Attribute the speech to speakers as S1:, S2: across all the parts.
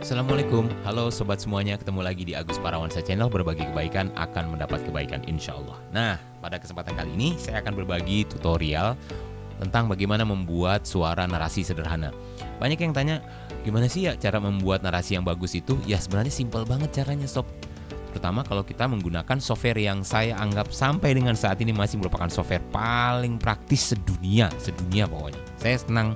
S1: Assalamualaikum, halo sobat semuanya, ketemu lagi di Agus Parawansa Channel. Berbagi kebaikan akan mendapat kebaikan insya Allah. Nah, pada kesempatan kali ini saya akan berbagi tutorial tentang bagaimana membuat suara narasi sederhana. Banyak yang tanya, gimana sih ya cara membuat narasi yang bagus itu? Ya sebenarnya simpel banget caranya sob. Terutama kalau kita menggunakan software yang saya anggap sampai dengan saat ini masih merupakan software paling praktis sedunia pokoknya. Saya senang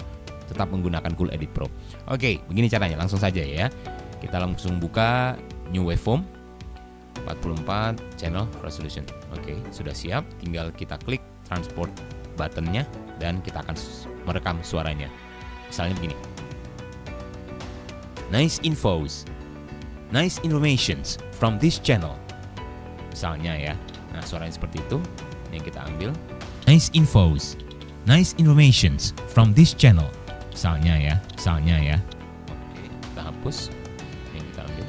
S1: tetap menggunakan Cool Edit Pro. Oke, begini caranya, langsung saja ya. Kita langsung buka New Waveform 44 channel resolution. Oke, sudah siap. Tinggal kita klik transport buttonnya dan kita akan merekam suaranya. Misalnya begini. Nice infos, nice informations from this channel. Misalnya ya. Nah, suaranya seperti itu. Yang kita ambil. Nice infos, nice informations from this channel. Misalnya ya. Oke, kita hapus. Yang kita ambil.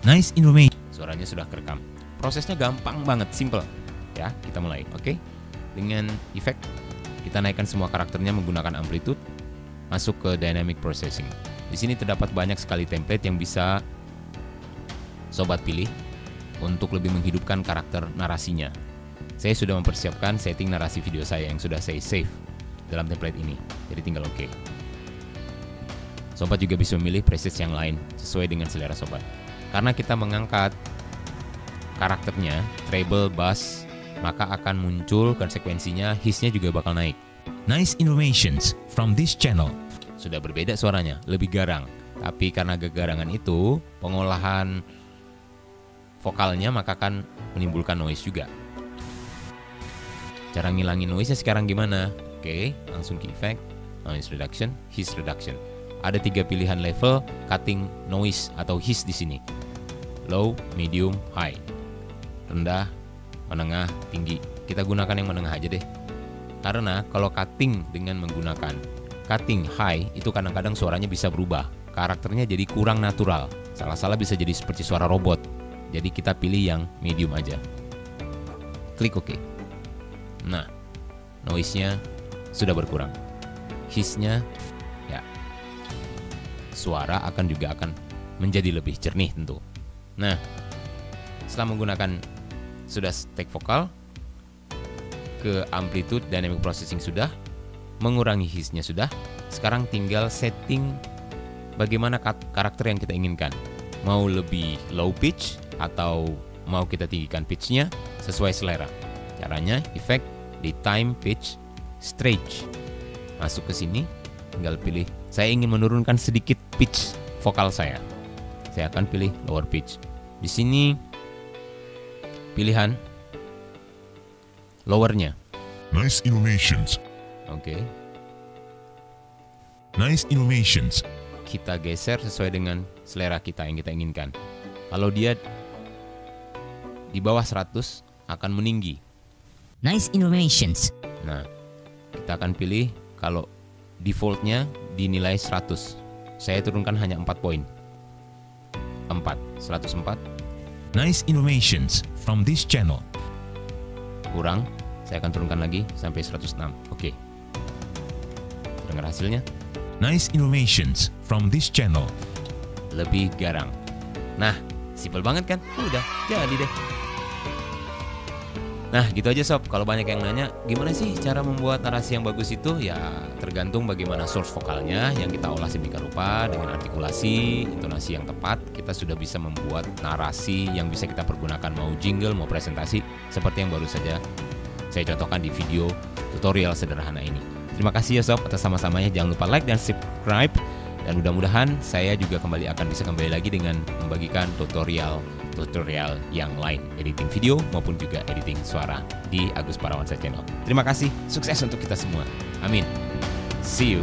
S1: Nice information. Suaranya sudah kerekam. Prosesnya gampang banget, simple. Ya, kita mulai. Oke. Dengan efek, kita naikkan semua karakternya menggunakan amplitude. Masuk ke dynamic processing. Di sini terdapat banyak sekali template yang bisa sobat pilih untuk lebih menghidupkan karakter narasinya. Saya sudah mempersiapkan setting narasi video saya yang sudah saya save dalam template ini. Jadi tinggal oke. Sobat juga bisa memilih preset yang lain sesuai dengan selera sobat. Karena kita mengangkat karakternya treble, bass, maka akan muncul konsekuensinya hissnya juga bakal naik. Nice informations from this channel. Sudah berbeda suaranya, lebih garang. Tapi karena kegarangan itu, pengolahan vokalnya maka akan menimbulkan noise juga. Cara ngilangin noise-nya sekarang gimana? Oke, langsung ke effect, noise reduction, hiss reduction. Ada 3 pilihan level cutting noise atau hiss di sini. Low, medium, high. Rendah, menengah, tinggi. Kita gunakan yang menengah aja deh. Karena kalau cutting dengan menggunakan cutting high itu kadang-kadang suaranya bisa berubah. Karakternya jadi kurang natural. Salah-salah bisa jadi seperti suara robot. Jadi kita pilih yang medium aja. Klik OK. Nah, noise-nya sudah berkurang. Hissnya ya, suara juga akan menjadi lebih jernih tentu. Nah, setelah menggunakan sudah take vokal, ke amplitude dynamic processing sudah, mengurangi hissnya sudah. Sekarang tinggal setting bagaimana karakter yang kita inginkan. Mau lebih low pitch atau mau kita tinggikan pitchnya sesuai selera. Caranya efek di time pitch stretch. Masuk ke sini, tinggal pilih. Saya ingin menurunkan sedikit pitch vokal saya. Saya akan pilih lower pitch. Di sini pilihan lowernya.
S2: Nice innovations.
S1: Oke.
S2: Nice innovations.
S1: Kita geser sesuai dengan selera kita yang kita inginkan. Kalau dia di bawah 100 akan meninggi.
S3: Nice innovations.
S1: Nah, kita akan pilih kalau defaultnya dinilai 100. Saya turunkan hanya 4 poin. 104.
S2: Nice innovations from this channel.
S1: Kurang, saya akan turunkan lagi sampai 106. Oke. Dengar hasilnya?
S2: Nice innovations from this channel.
S1: Lebih garang. Nah, simpel banget kan? Udah, jadi deh. Nah, gitu aja sob. Kalau banyak yang nanya, gimana sih cara membuat narasi yang bagus itu? Ya, tergantung bagaimana source vokalnya yang kita olah sedemikian rupa dengan artikulasi, intonasi yang tepat. Kita sudah bisa membuat narasi yang bisa kita pergunakan mau jingle, mau presentasi, seperti yang baru saja saya contohkan di video tutorial sederhana ini. Terima kasih ya sob atas sama-samanya. Jangan lupa like dan subscribe. Dan mudah-mudahan saya juga akan bisa kembali lagi dengan membagikan tutorial yang lain, editing video maupun juga editing suara di Agus Parawansa Channel. Terima kasih, sukses untuk kita semua. Amin. See you.